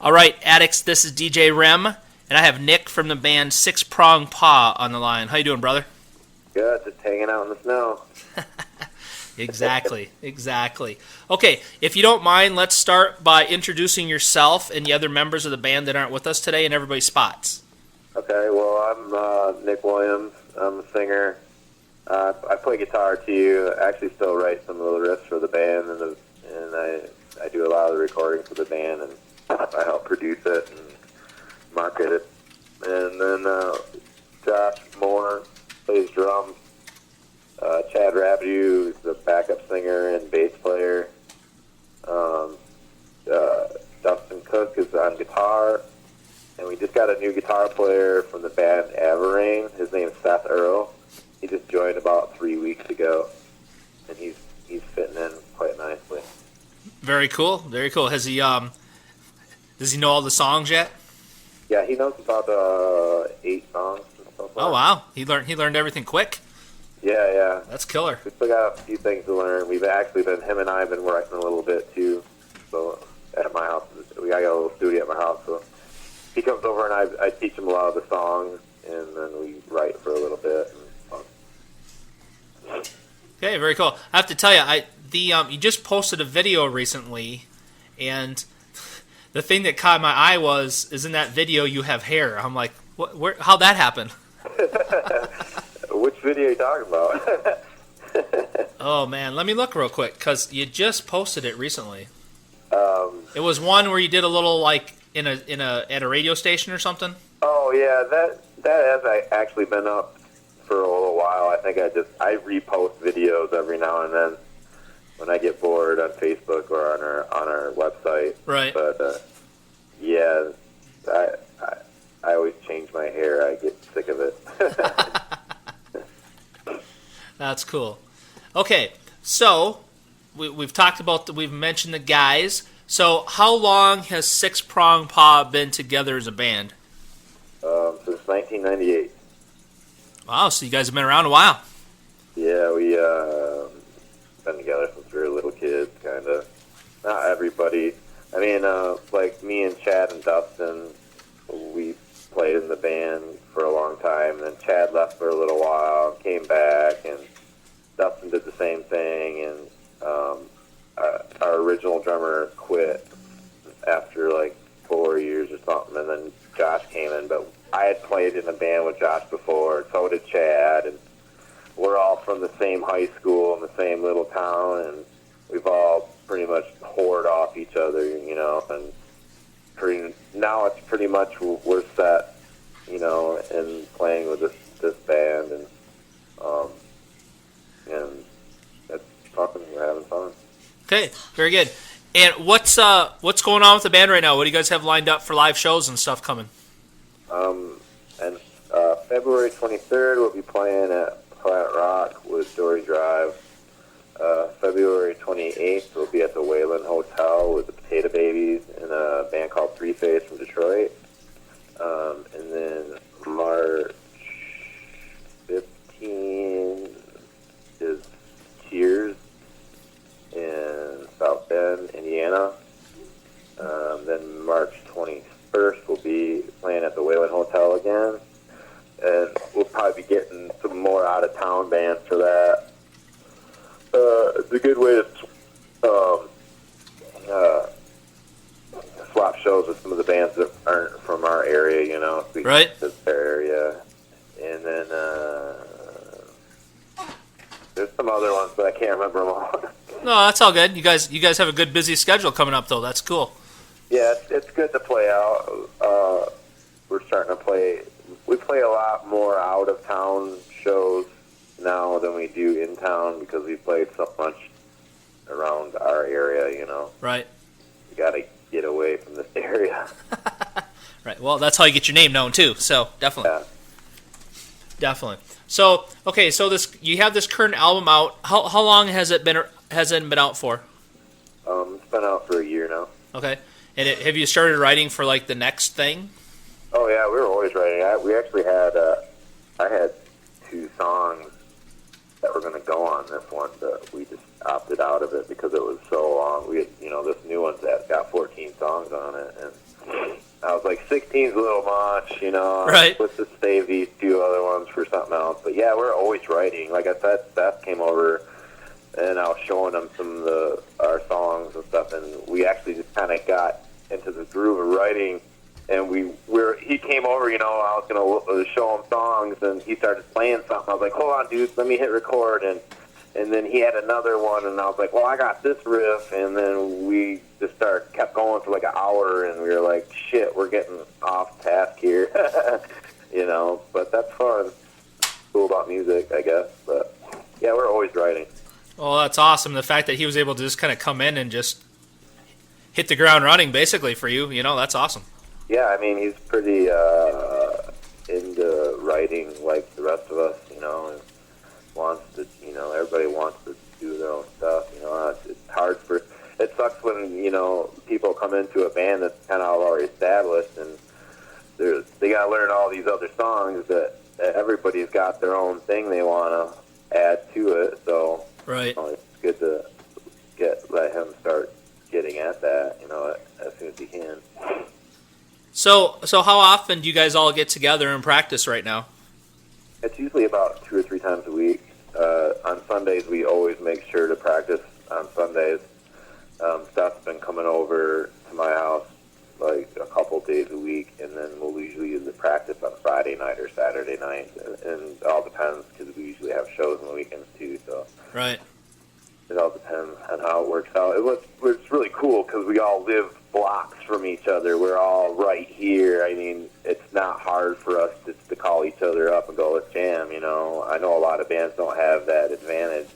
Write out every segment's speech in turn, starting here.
All right, addicts, this is DJ REM, and I have Nick from the band Prong Paw on the line. How you doing, brother? Good, just hanging out in the snow. Exactly. Okay, if you don't mind, let's start by introducing yourself and the other members of the band that aren't with us today and everybody's spots. Okay, well, I'm Nick Williams. I'm a singer. I play guitar too. I actually still write some of the riffs for the band, and I do a lot of the recording for the band, and I help produce it and market it. And then Josh Moore plays drums. Chad Rabideau is the backup singer and bass player. Dustin Cook is on guitar. And we just got a new guitar player from the band Averain. His name is Seth Earl. He just joined about 3 weeks ago, and he's fitting in quite nicely. Very cool. Has he does he know all the songs yet? Yeah, he knows about 8 songs so far. Oh wow, he learned everything quick. Yeah. That's killer. We still got a few things to learn. Him and I have been working a little bit too. So at my house, I got a little studio at my house. So he comes over and I teach him a lot of the songs, and then we write for a little bit. Okay, very cool. I have to tell you, you just posted a video recently, and the thing that caught my eye is in that video you have hair. I'm like, how'd that happen? Which video are you talking about? Oh man, let me look real quick because you just posted it recently. It was one where you did a little like at a radio station or something. Oh yeah, that has actually been up for a little while. I think I repost videos every now and then when I get bored on Facebook or on our website. Right. But yeah, I always change my hair. I get sick of it. That's cool. Okay, so we've mentioned the guys. So how long has Prong Paw been together as a band? Since 1998. Wow, so you guys have been around a while. Yeah, we been together since we were little kids, kind of. Not everybody. I mean, like me and Chad and Dustin, we played in the band for a long time, and then Chad left for a little while, came back, and Dustin did the same thing, and our original drummer quit after like 4 years or something, and then Josh came in, but I had played in a band with Josh before, so did Chad, and we're all from the same high school in the same little town, and we've all pretty much whored off each other, and now it's pretty much we're set, and playing with this band, and that's fun. We're having fun. Okay, very good. And what's going on with the band right now? What do you guys have lined up for live shows and stuff coming? And February 23rd, we'll be playing at Planet Rock with Dory Drive. February 28th, we'll be at the Wayland Hotel with the Potato Babies and a band called Three Phase from Detroit. And then March 15th is Cheers in South Bend, Indiana. Then March 21st, we'll be playing at the Wayland Hotel again. And we'll probably be getting some more out-of-town bands for that. It's a good way to swap shows with some of the bands that aren't from our area, Right. This area. And then there's some other ones, but I can't remember them all. No, that's all good. You guys have a good busy schedule coming up, though. That's cool. Yeah, it's good to play out. We're starting to play. We play a lot more out-of-town shows now than we do in town because we played so much around our area, Right. We got to get away from this area. Right. Well, that's how you get your name known too. So definitely. Yeah. Definitely. So okay. So you have this current album out. How long has it been out for? It's been out for a year now. Okay. And have you started writing for like the next thing? Oh yeah, we were always writing. We actually had I had 2 songs that were going to go on this one, but we just opted out of it because it was so long. We had, this new one's that got 14 songs on it, and I was like, 16's a little much, Right. Let's just save these two other ones for something else. But yeah, we're always writing. Like I said, Seth came over, and I was showing him some of our songs and stuff, and we actually just kind of got into the groove of writing. And he came over, I was going to show him songs, and he started playing something. I was like, hold on, dude, let me hit record. And then he had another one, and I was like, well, I got this riff. And then we just kept going for like an hour, and we were like, shit, we're getting off task here. But that's fun. Cool about music, I guess. But yeah, we're always writing. Well, that's awesome. The fact that he was able to just kind of come in and just hit the ground running, basically, for you, that's awesome. Yeah, I mean, he's pretty into writing like the rest of us, and wants to, everybody wants to do their own stuff, It's hard it sucks when, people come into a band that's kind of already established, and they got to learn all these other songs that everybody's got their own thing they want to add to it, so right. It's good to let him start getting at that, as soon as he can. So how often do you guys all get together and practice right now? It's usually about 2 or 3 times a week. On Sundays, we always make sure to practice on Sundays. Steph's been coming over to my house like a couple days a week, and then we'll usually use the practice on Friday night or Saturday night, and it all depends because we usually have shows on the weekends too. So right. It all depends on how it works out. It's really cool because we all live blocks from each other. We're all right here. I mean, it's not hard for us just to call each other up and go, let's jam, I know a lot of bands don't have that advantage,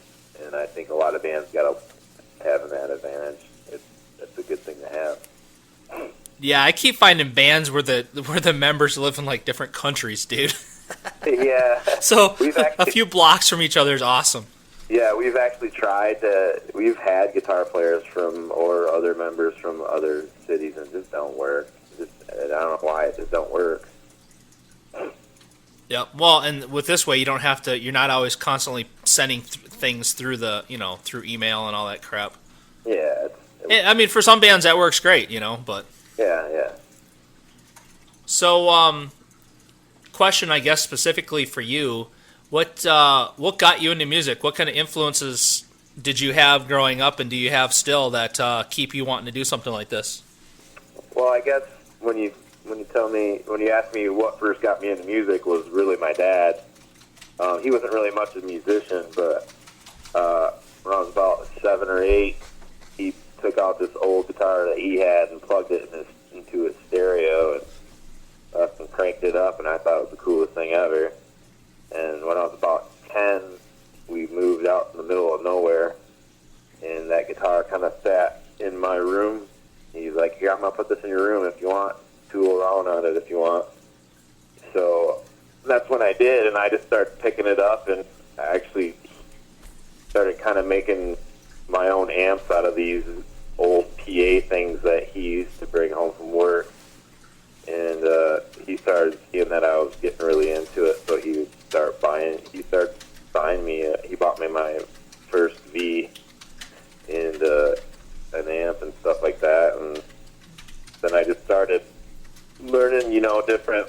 and I think a lot of bands got to have that advantage. It's a good thing to have. Yeah, I keep finding bands where the members live in like different countries, dude. Yeah. So a few blocks from each other is awesome. Yeah, we've actually we've had guitar players or other members from other cities, and it just don't work. I don't know why it just don't work. Yeah, well, and with this way, you're not always constantly sending things through through email and all that crap. Yeah. I mean, for some bands that works great, but. Yeah. So, question, I guess, specifically for you. What got you into music? What kind of influences did you have growing up, and do you have still that keep you wanting to do something like this? Well, I guess when you ask me what first got me into music was really my dad. He wasn't really much of a musician, but when I was about 7 or 8, he took out this old guitar that he had and plugged it into his stereo and cranked it up, and I thought it was the coolest thing ever. And when I was about 10, we moved out in the middle of nowhere, and that guitar kind of sat in my room. He's like, here, I'm going to put this in your room if you want. Tool around on it if you want. So that's when I did, and I just started picking it up, and I actually started kind of making my own amps out of these old PA things that he used to bring home from work. And he started seeing that I was getting really into it, so he started buying me, he bought me my first V and an amp and stuff like that, and then I just started learning, different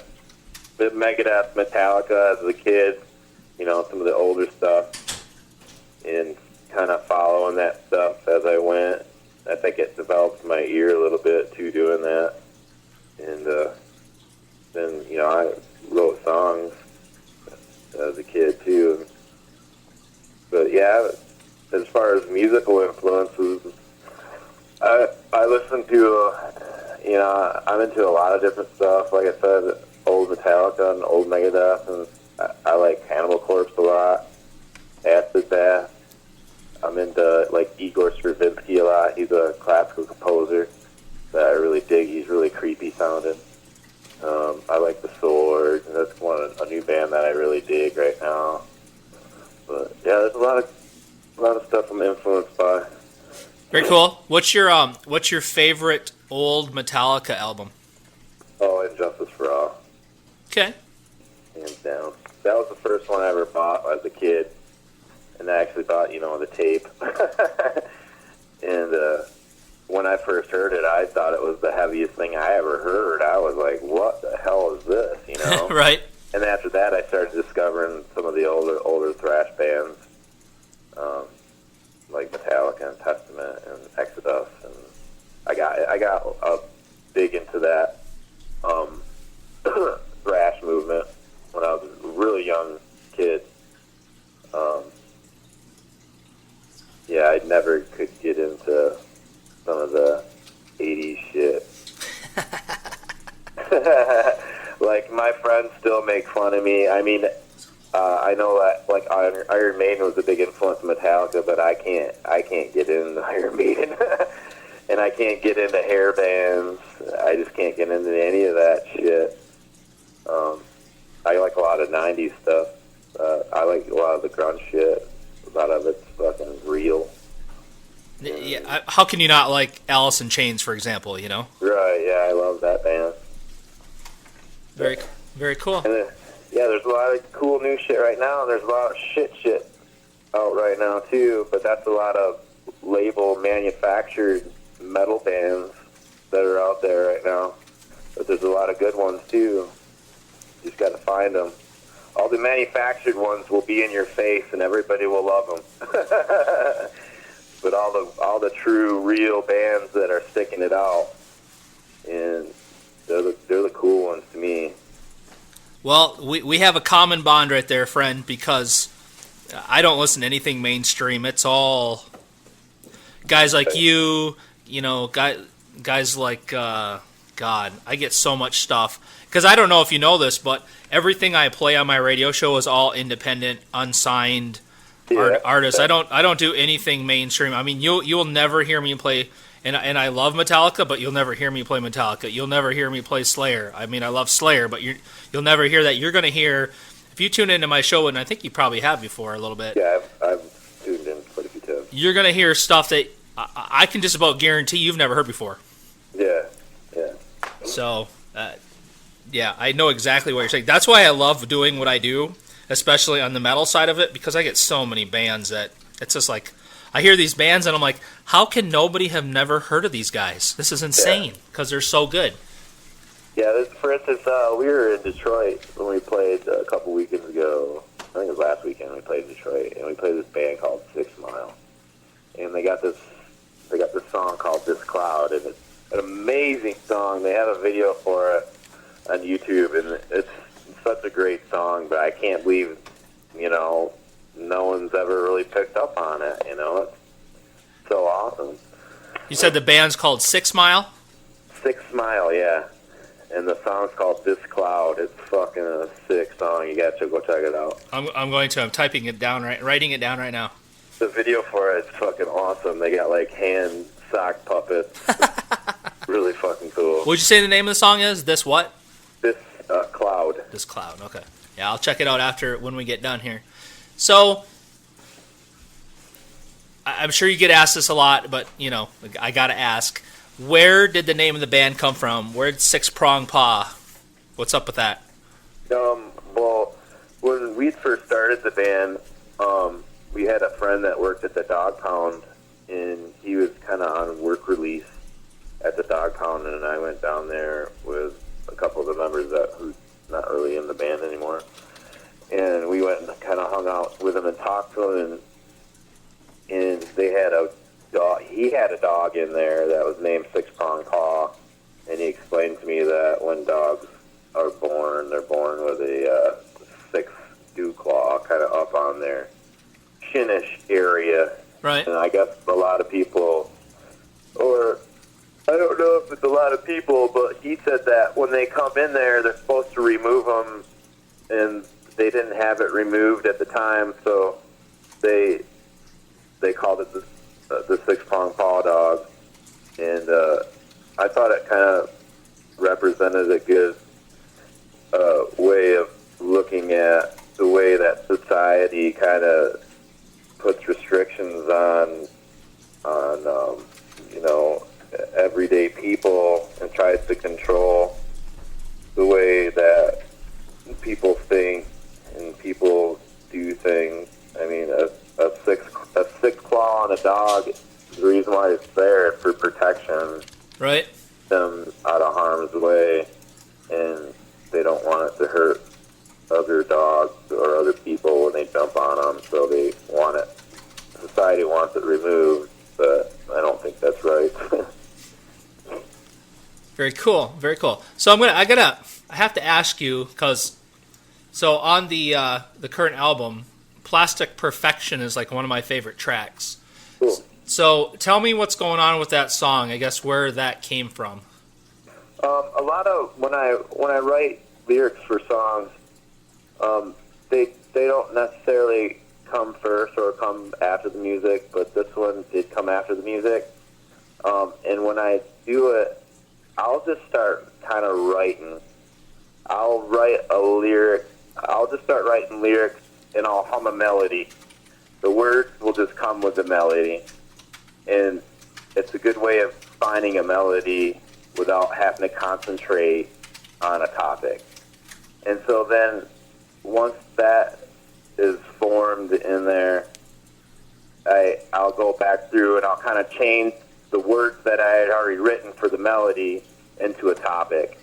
Megadeth, Metallica as a kid, some of the older stuff, and kind of following that stuff as I went. I think it developed my ear a little bit too, doing that. And then, I wrote songs as a kid too. But yeah, as far as musical influences, I listen to, I'm into a lot of different stuff. Like I said, old Metallica and old Megadeth, and I like Cannibal Corpse a lot, Acid Bath. I'm into like Igor Stravinsky a lot. He's a classical composer that I really dig. He's really creepy sounding. I like The Sword, and that's a new band that I really dig right now. But yeah, there's a lot of stuff I'm influenced by. Very cool. What's your favorite old Metallica album? Oh, Injustice for All. Okay. Hands down. That was the first one I ever bought as a kid. and I actually bought, the tape. And when I first heard it, I thought it was the heaviest thing I ever heard. I was like, what the hell is this, Right. And after that, I started discovering some of the older thrash bands, like Metallica and Testament and Exodus, and I got big into that thrash movement when I was a really young kid. Yeah, I never could get into some of the 80s shit. Like, my friends still make fun of me. I mean, I know that, like, Iron Maiden was a big influence of Metallica, but I can't get into Iron Maiden. And I can't get into hair bands. I just can't get into any of that shit. I like a lot of 90s stuff. I like a lot of the grunge shit. A lot of it's fucking real. Yeah, how can you not like Alice in Chains, for example, Right, yeah, I love that band. Very, very cool. And then, yeah, there's a lot of cool new shit right now, and there's a lot of shit out right now, too, but that's a lot of label manufactured metal bands that are out there right now. But there's a lot of good ones, too. You just got to find them. All the manufactured ones will be in your face, and everybody will love them. But all the true, real bands that are sticking it out, and they're the cool ones to me. Well, we have a common bond right there, friend, because I don't listen to anything mainstream. It's all guys like you, guys like God. I get so much stuff because I don't know if you know this, but everything I play on my radio show is all independent, unsigned artists. I don't do anything mainstream. I mean, you'll never hear me play, and I love Metallica, but you'll never hear me play Metallica. You'll never hear me play Slayer. I mean, I love Slayer, but you'll never hear that. You're going to hear, if you tune into my show, and I think you probably have before a little bit. Yeah, I've tuned in quite a few times. You're going to hear stuff that I can just about guarantee you've never heard before. Yeah. So, yeah, I know exactly what you're saying. That's why I love doing what I do, especially on the metal side of it, because I get so many bands that it's just like, I hear these bands and I'm like, how can nobody have never heard of these guys? This is insane, because they're so good. Yeah, for instance, we were in Detroit when we played a couple weekends ago. I think it was last weekend we played in Detroit, and we played this band called 6 Mile. And they got this song called This Cloud, and it's an amazing song. They have a video for it on YouTube, and it's such a great song, but I can't believe, no one's ever really picked up on it, It's so awesome. You said the band's called 6 Mile? 6 Mile, yeah. And the song's called This Cloud. It's fucking a sick song. You got to go check it out. I'm going to. I'm typing it down, writing it down right now. The video for it's fucking awesome. They got, like, hand sock puppets. Really fucking cool. What'd you say the name of the song is? This what? This Cloud. This Cloud, okay. Yeah, I'll check it out when we get done here. So, I'm sure you get asked this a lot, but, I gotta ask. Where did the name of the band come from? Where'd Prong Paw? What's up with that? Well, when we first started the band, we had a friend that worked at the dog pound, and he was kind of on work release at the dog pound, and I went down there with a couple of the members who's not really in the band anymore, and we went and kind of hung out with him and talked to him, and they had a dog. He had a dog in there that was named Prong Paw, and he explained to me that when dogs are born, they're born with a 6 dew claw kind of up on their shinish area. Right. And I guess a lot of people, or I don't know if it's a lot of people, but he said that when they come in there, they're supposed to remove them, and they didn't have it removed at the time, so they called it the 6 Prong Paw dog. And I thought it kind of represented a good way of looking at the way that society kind of puts restrictions on everyday people and tries to control the way that people think and people do things. I mean, us dog, the reason why it's there is for protection, Right. them out of harm's way, and they don't want it to hurt other dogs or other people when they jump on them, so they want it. Society wants it removed, but I don't think that's right. Very cool. Very cool. So I have to ask you, because so on the current album, Plastic Perfection is like one of my favorite tracks. Cool. So tell me what's going on with that song. I guess where that came from. A lot of when I write lyrics for songs, they don't necessarily come first or come after the music, but this one did come after the music. And when I do it, I'll just start kind of writing. I'll write a lyric. I'll just start writing lyrics, and I'll hum a melody. The words will just come with the melody, and it's a good way of finding a melody without having to concentrate on a topic. And so then, once that is formed in there, I'll go back through and I'll kind of change the words that I had already written for the melody into a topic.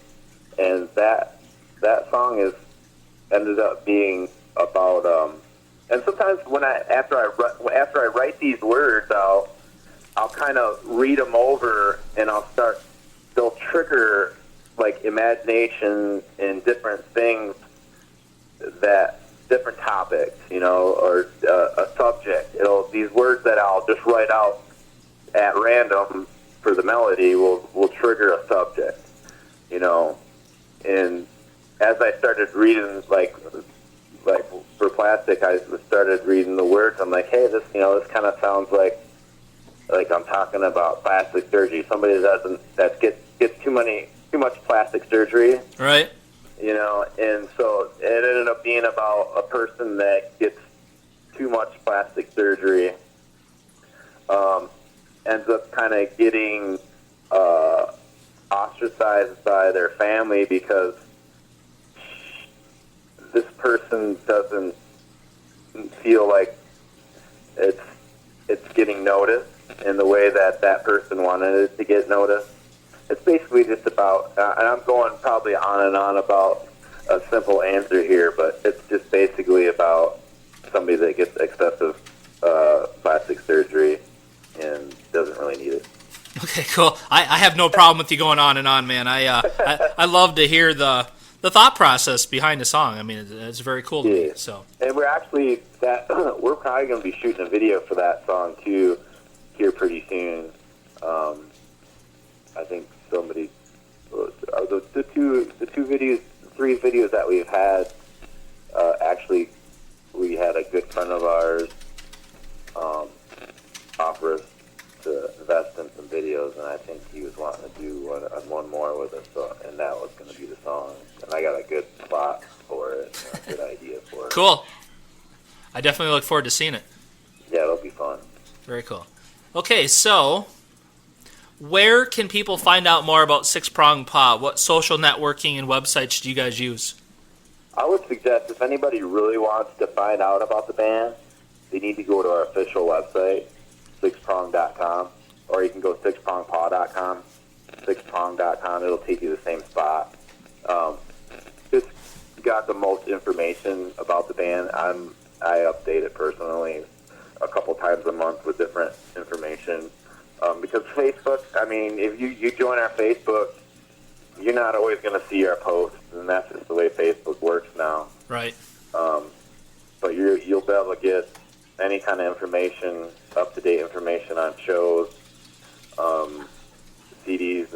And that song is ended up being about and sometimes after I write these words, I'll kind of read them over, and they'll trigger like imagination in different things, different topics, or a subject. These words that I'll just write out at random for the melody will trigger a subject, and as I started reading, like for Plastic, I started reading the words. I'm like, hey, this kind of sounds like I'm talking about plastic surgery. Somebody that gets too much plastic surgery, Right. And so it ended up being about a person that gets too much plastic surgery, ends up kind of getting ostracized by their family because this person doesn't feel like it's getting noticed in the way that person wanted it to get noticed. It's basically just about, and I'm going probably on and on about a simple answer here, but it's just basically about somebody that gets excessive plastic surgery and doesn't really need it. Okay, cool. I have no problem with you going on and on, man. I love to hear the thought process behind the song. I mean, it's very cool to me. So, and we're probably going to be shooting a video for that song too here pretty soon. I think somebody three videos that we've had. Actually, we had a good friend of ours offer us to invest in some videos, and I think he was wanting to do one more with us, and that was going to be the song. And I got a good plot for it, a good idea for it. Cool. I definitely look forward to seeing it. Yeah, it'll be fun. Very cool. Okay, so where can people find out more about Six Prong Paw? What social networking and websites do you guys use? I would suggest if anybody really wants to find out about the band, they need to go to our official website, sixprong.com, or you can go sixprongpaw.com, sixprong.com. It'll take you to the same spot. Just got the most information about the band. I update it personally a couple times a month with different information. Because Facebook, I mean, if you join our Facebook, you're not always going to see our posts, and that's just the way Facebook works now. Right. But you'll be able to get any kind of information, up-to-date information on shows, CDs,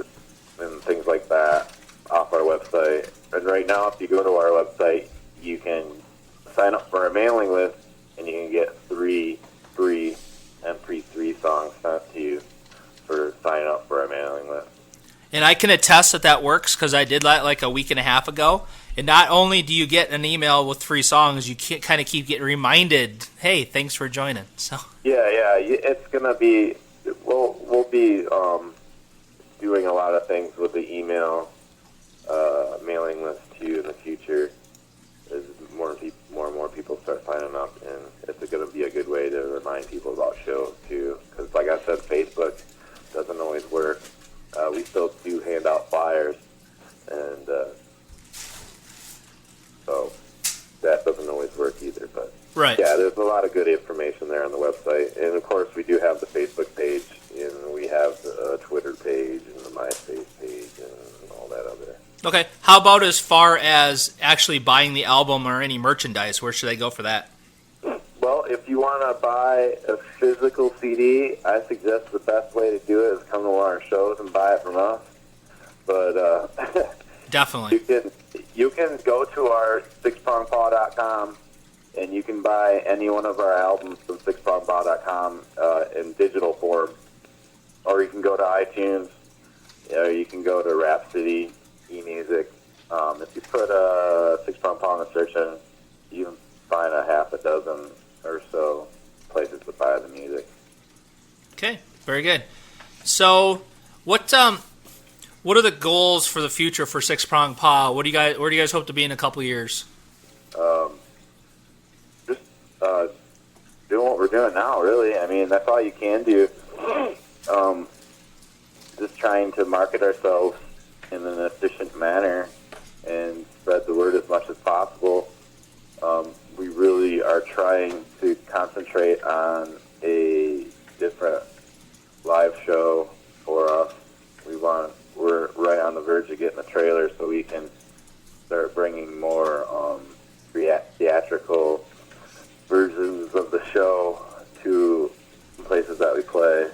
and things like that off our website. And right now, if you go to our website, you can sign up for our mailing list, and you can get 3 free MP3 songs sent to you for signing up for our mailing list. And I can attest that works because I did that like a week and a half ago. And not only do you get an email with 3 songs, you kind of keep getting reminded, hey, thanks for joining. So yeah, it's gonna be. We'll be doing a lot of things with the email mailing list too in the future as more and more people start signing up, and it's going to be a good way to remind people about shows too. Because like I said, Facebook doesn't always work. We still do hand out flyers, and so that doesn't always work either. But Right. yeah, there's a lot of good information there on the website, and of course we do have the Facebook page, and we have the Twitter page, and the MySpace page, and all that other. Okay. How about as far as actually buying the album or any merchandise? Where should I go for that? Well, if you want to buy a physical CD, I suggest the best way to do it is come to one of our shows and buy it from us. But Definitely. you can go to our sixprongpaw.com, and you can buy any one of our albums from sixprongpaw.com in digital form. Or you can go to iTunes, or you can go to Rhapsody, eMusic. If you put Six Prong Paw in the search engine, you can find a half a dozen or so places to buy the music. Okay. Very good. So, what are the goals for the future for Six Prong Paw? Where do you guys hope to be in a couple of years? Just doing what we're doing now, really. I mean, that's all you can do. Just trying to market ourselves in an efficient manner and spread the word as much as possible. We really are trying to concentrate on a different live show for us. We're right on the verge of getting a trailer so we can start bringing more theatrical versions of the show to places that we play.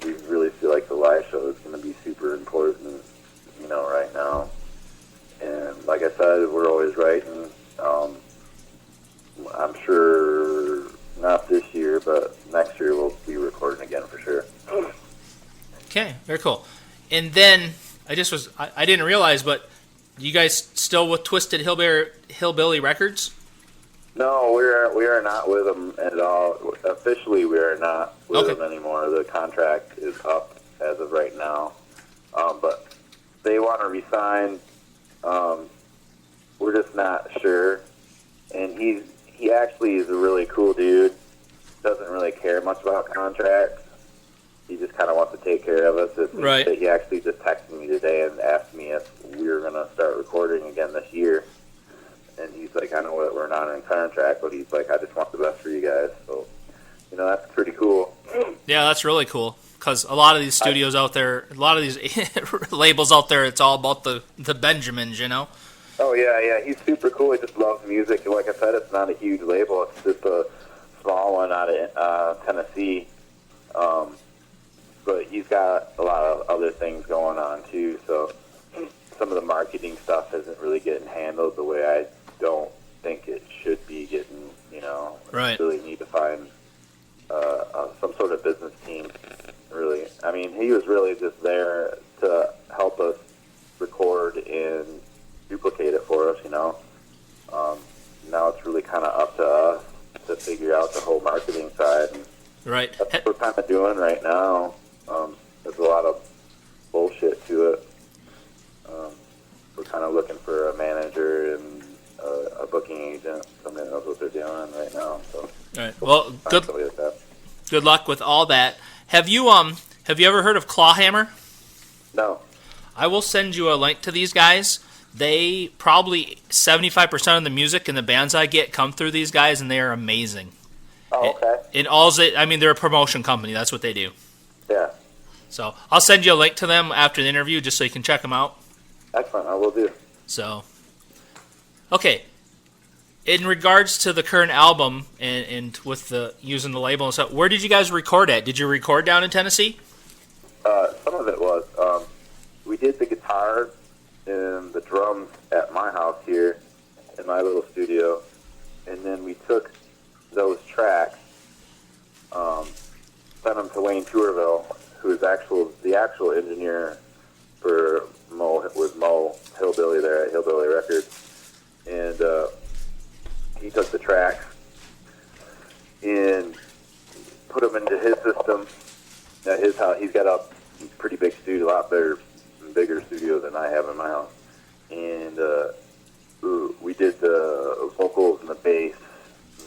We really feel like the live show is going to be super important, right now. And like I said, we're always writing. I'm sure not this year, but next year we'll be recording again for sure. Okay, very cool. And then I didn't realize, but you guys still with Twisted Hillbilly Records? No, we are not with them at all. Officially, we are not with them anymore. The contract is up as of right now, but they want to resign. We're just not sure. And he actually is a really cool dude. Doesn't really care much about contracts. He just kind of wants to take care of us. Right. He actually just texted me today and asked me if we were going to start recording again this year. And he's like, I know we're not in contract, but he's like, I just want the best for you guys. So, that's pretty cool. Yeah, that's really cool. Because a lot of these studios out there, a lot of these labels out there, it's all about the Benjamins, Oh, yeah. He's super cool. He just loves music. And like I said, it's not a huge label. It's just a small one out of Tennessee. But he's got a lot of other things going on, too. So some of the marketing stuff isn't really getting handled the way I don't think it should be getting, Right. Really need to find some sort of business team, really. I mean, he was really just there to help us record and duplicate it for us, Now it's really kind of up to us to figure out the whole marketing side. And Right. that's what we're kind of doing right now. There's a lot of bullshit to it. We're kind of looking for a manager and a booking agent, somebody that knows what they're doing right now. So, All right. Well, good luck with all that. Have you ever heard of Clawhammer? No. I will send you a link to these guys. They probably 75% of the music and the bands I get come through these guys, and they are amazing. Oh, okay. They're a promotion company. That's what they do. Yeah. So I'll send you a link to them after the interview, just so you can check them out. Excellent. I will do. So, okay. In regards to the current album and with the using the label and stuff, where did you guys record at? Did you record down in Tennessee? Some of it was. We did the guitar and the drums at my house here in my little studio, and then we took those tracks, sent them to Wayne Tourville, who is the actual engineer for Mo Hillbilly there at Hillbilly Records, and he took the tracks and put them into his system at his house. He's got a pretty big studio, a lot bigger studio than I have in my house, and we did the vocals and the bass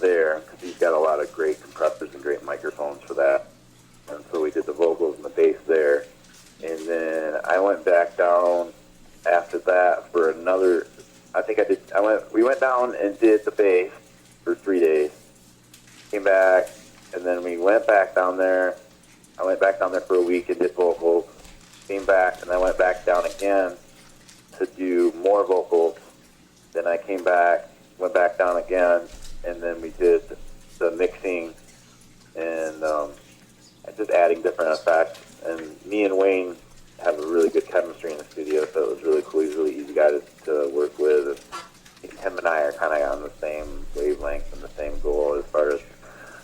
there because he's got a lot of great compressors and great microphones for that. And so we did the vocals and the bass there. And then I went back down after that for another. We went down and did the bass for 3 days. Came back, and then we went back down there. I went back down there for a week and did vocals. Came back, and I went back down again to do more vocals. Then I came back, went back down again, and then we did the mixing and just adding different effects. And me and Wayne have a really good chemistry in the studio, so it was really cool. He's a really easy guy to work with. And him and I are kind of on the same wavelength and the same goal as far as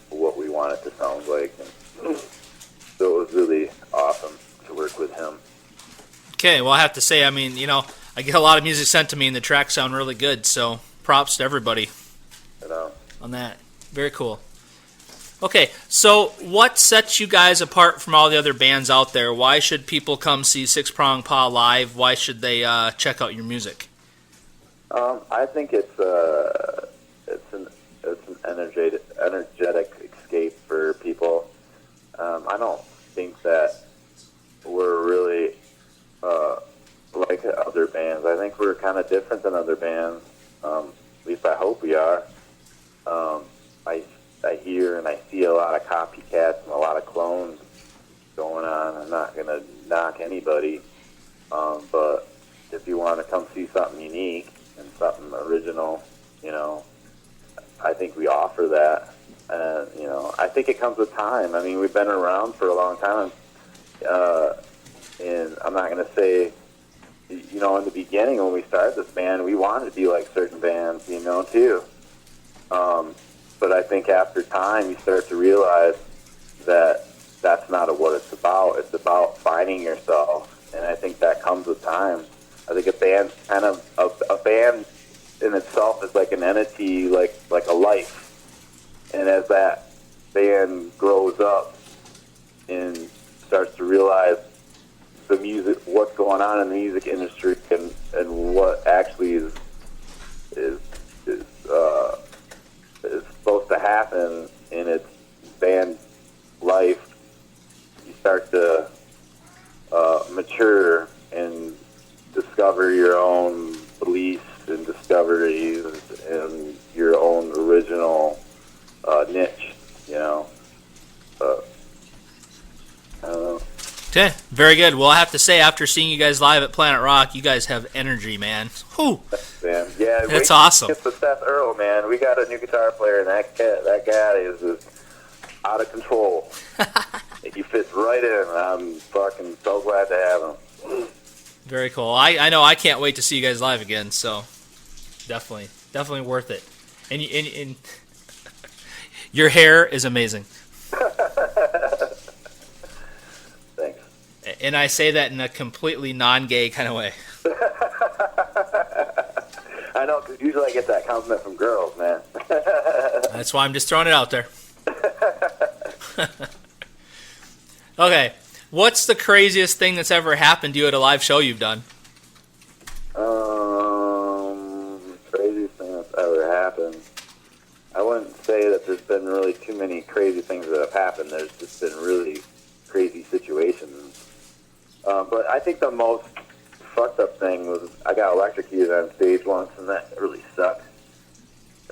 what we want it to sound like. And so it was really awesome to work with him. Okay, well, I have to say, I mean, I get a lot of music sent to me, and the tracks sound really good, so props to everybody on that. Very cool. Okay, so what sets you guys apart from all the other bands out there? Why should people come see Six Prong Paw live? Why should they check out your music? I think it's an energetic escape for people. I don't think that we're really like other bands. I think we're kind of different than other bands. At least I hope we are. I hear and I see a lot of copycats and a lot of clones going on. I'm not going to knock anybody, but if you want to come see something unique and something original, I think we offer that. And, I think it comes with time. I mean, we've been around for a long time, and I'm not going to say, in the beginning when we started this band, we wanted to be like certain bands, too. But I think after time, you start to realize that that's not what it's about. It's about finding yourself, and I think that comes with time. I think a band a band in itself is like an entity, like a life. And as that band grows up and starts to realize the music, what's going on in the music industry, and what actually is supposed to happen in its band life, you start to mature and discover your own beliefs and discoveries and your own original niche, I don't know. Okay, very good. Well, I have to say, after seeing you guys live at Planet Rock, you guys have energy, man. Whew. Man. Yeah, that's awesome. It's the Seth Earl, man. We got a new guitar player, and that guy is just out of control. He fits right in. I'm fucking so glad to have him. Very cool. I know I can't wait to see you guys live again, so definitely worth it. And your hair is amazing. Thanks. And I say that in a completely non-gay kind of way. I know, because usually I get that compliment from girls, man. That's why I'm just throwing it out there. Okay, what's the craziest thing that's ever happened to you at a live show you've done? Craziest thing that's ever happened. I wouldn't say that there's been really too many crazy things that have happened. There's just been really crazy situations. But I think the most fucked up thing was I got electrocuted on stage once, and that really sucked.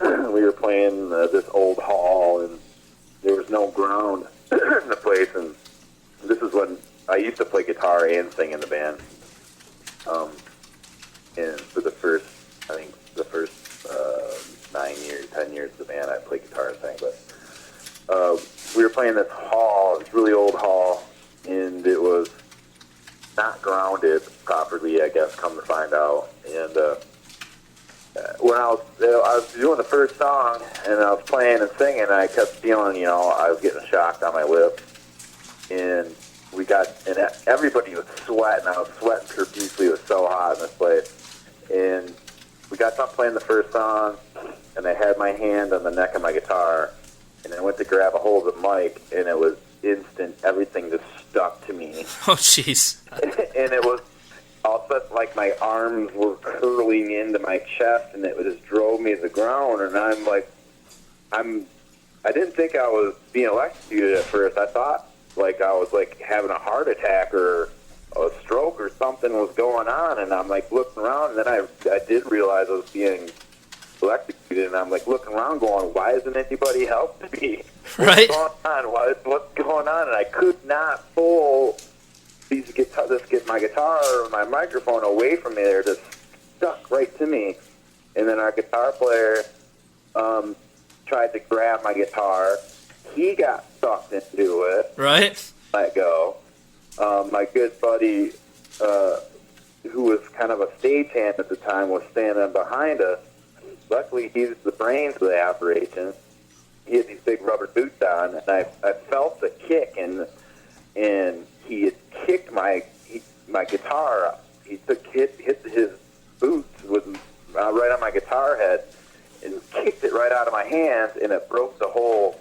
We were playing this old hall, and there was no ground in the place, and this is when I used to play guitar and sing in the band. And for the first 10 years of the band, I played guitar and sang. But we were playing this hall, this really old hall, and it was not grounded properly, I guess, come to find out. And when I was doing the first song, and I was playing and singing, and I kept feeling, I was getting shocked on my lips. And everybody was sweating. I was sweating profusely. It was so hot in this place. And we got done playing the first song, and I had my hand on the neck of my guitar, and I went to grab a hold of the mic, and it was instant. Everything just stuck to me. Oh, jeez. And it was all of a sudden like my arms were curling into my chest, and it just drove me to the ground, and I'm like I didn't think I was being electrocuted at first. I thought like I was like having a heart attack or a stroke or something was going on, and I'm like looking around, and then I did realize I was being electrocuted, and I'm like looking around going, why isn't anybody helping me? Right. What's going on? What's going on? And I could not pull my guitar or my microphone away from me. They're just stuck right to me. And then our guitar player tried to grab my guitar. He got sucked into it. Right. Let go. My good buddy, who was kind of a stagehand at the time, was standing behind us. Luckily, he was the brains of the operation. He had these big rubber boots on, and I felt the kick, and he had kicked my guitar. He hit his boots with right on my guitar head, and kicked it right out of my hands, and it broke the whole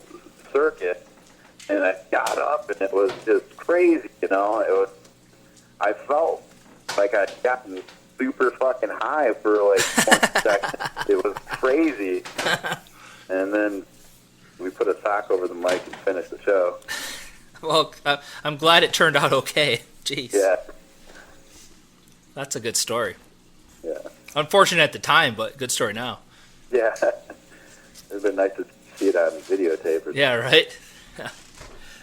circuit. And I got up, and it was just crazy, you know. I felt like I'd gotten super fucking high for like 20 seconds. It was crazy. And then we put a sock over the mic and finished the show. Well, I'm glad it turned out okay. Jeez. Yeah. That's a good story. Yeah. Unfortunate at the time, but good story now. Yeah. It'd been nice to see it on videotape. Yeah, right?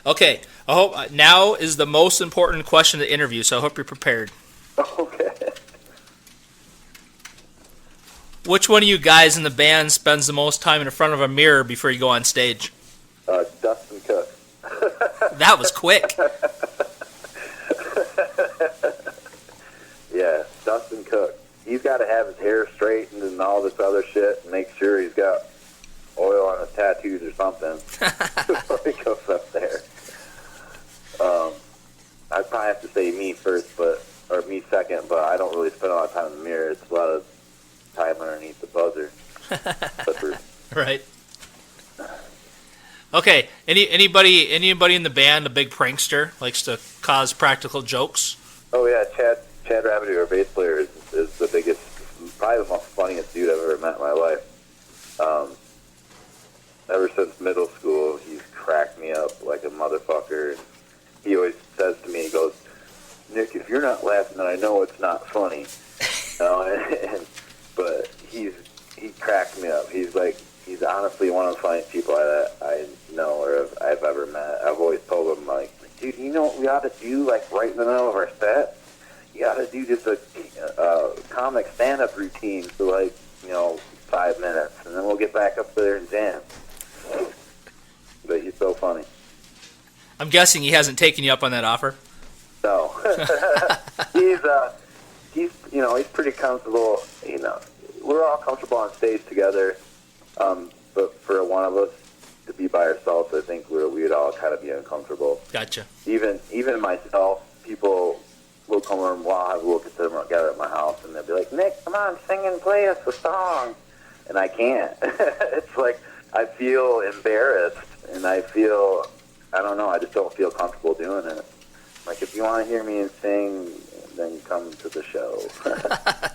Okay. I hope now is the most important question of the interview, so I hope you're prepared. Okay. Which one of you guys in the band spends the most time in front of a mirror before you go on stage? Dustin Cook. That was quick. Yeah, Dustin Cook. He's got to have his hair straightened and all this other shit and make sure he's got oil on his tattoos or something before he goes up there. I'd probably have to say me first, or me second, but I don't really spend a lot of time in the mirror. It's a lot of time underneath the buzzer. Right. Okay. Anybody in the band a big prankster, likes to cause practical jokes? Oh yeah, Chad Rafferty, our bass player, is the biggest, probably the most funniest dude I've ever met in my life. Ever since middle school, he's cracked me up like a motherfucker. And he always says to me, he goes, "Nick, if you're not laughing, then I know it's not funny." You know, but he cracks me up. He's honestly one of the funniest people I know or I've ever met. I've always told him, like, dude, you know what we ought to do, like, right in the middle of our set? You ought to do just a comic stand-up routine for, like, 5 minutes, and then we'll get back up there and jam. But he's so funny. I'm guessing he hasn't taken you up on that offer. No. He's pretty comfortable. We're all comfortable on stage together. But for one of us to be by ourselves, I think we'd all kind of be uncomfortable. Gotcha. Even myself, people will come over and we'll get together at my house, and they'll be like, "Nick, come on, sing and play us a song," and I can't. It's like I feel embarrassed, and I don't know, I just don't feel comfortable doing it. Like, if you want to hear me sing, then come to the show.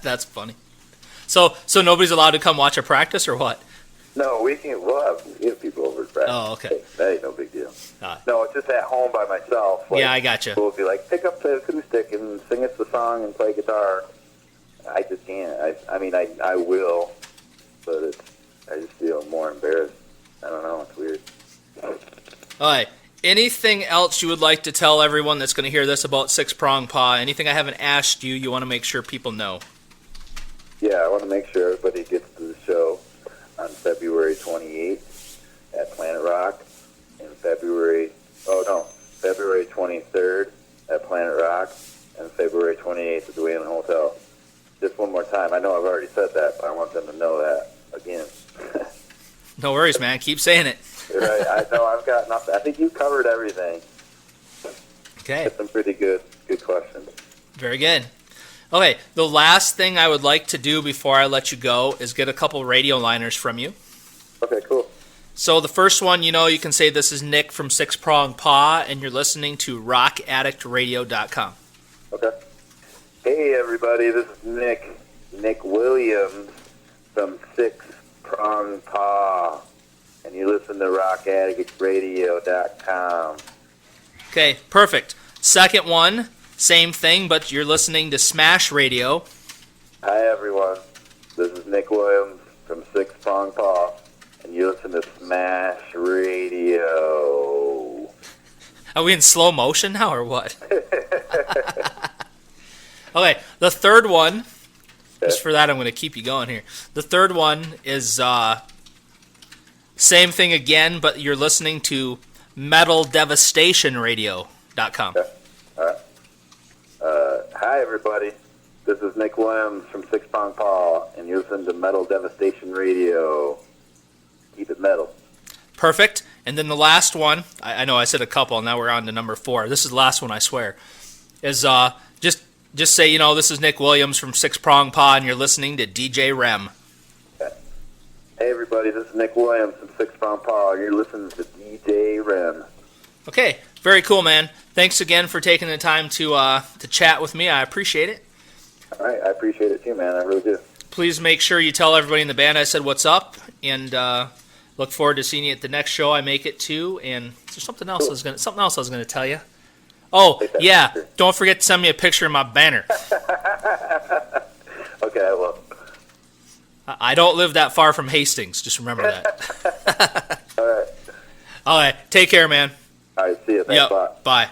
That's funny. So nobody's allowed to come watch a practice, or what? No, we'll have people over to practice. Oh, okay. That ain't no big deal. No, it's just at home by myself. Like, yeah, I gotcha. We'll be like, pick up the acoustic and sing us the song and play guitar. I just can't. I will, but I just feel more embarrassed. I don't know. It's weird. All right. Anything else you would like to tell everyone that's going to hear this about Six Prong Paw? Anything I haven't asked you want to make sure people know? Yeah, I want to make sure everybody gets to the show on February 28th at Planet Rock, and February 23rd at Planet Rock, and February 28th at the Wayland Hotel. Just one more time. I know I've already said that, but I want them to know that again. No worries, man. Keep saying it. Right. I know I've got nothing. I think you covered everything. Okay. That's some pretty good questions. Very good. Okay, the last thing I would like to do before I let you go is get a couple radio liners from you. Okay, cool. So the first one, you can say this is Nick from Six Prong Paw, and you're listening to rockaddictradio.com. Okay. Hey, everybody, this is Nick Williams from Six Prong Paw, and you're rockaddictradio.com. Okay, perfect. Second one, same thing, but you're listening to Smash Radio. Hi, everyone. This is Nick Williams from Prong Paw, and you listen to Smash Radio. Are we in slow motion now, or what? Okay, the third one, just for that I'm going to keep you going here. The third one is same thing again, but you're listening to MetalDevastationRadio.com. Okay. All right. Hi, everybody. This is Nick Williams from Prong Paw, and you listen to Metal Devastation Radio. Keep it metal. Perfect. And then the last one, I know I said a couple, now we're on to number 4. This is the last one, I swear, is just say, this is Nick Williams from Prong Paw, and you're listening to DJ REM. Okay. Hey, everybody. This is Nick Williams from Prong Paw, and you're listening to DJ REM. Okay, very cool, man. Thanks again for taking the time to chat with me. I appreciate it. All right. I appreciate it, too, man. I really do. Please make sure you tell everybody in the band I said what's up, and look forward to seeing you at the next show I make it to. And there's something else I was gonna tell you. Oh yeah, don't forget to send me a picture of my banner. Okay, I will. I don't live that far from Hastings. Just remember that. All right. All right, take care, man. All right, see you. Thanks a lot. Bye.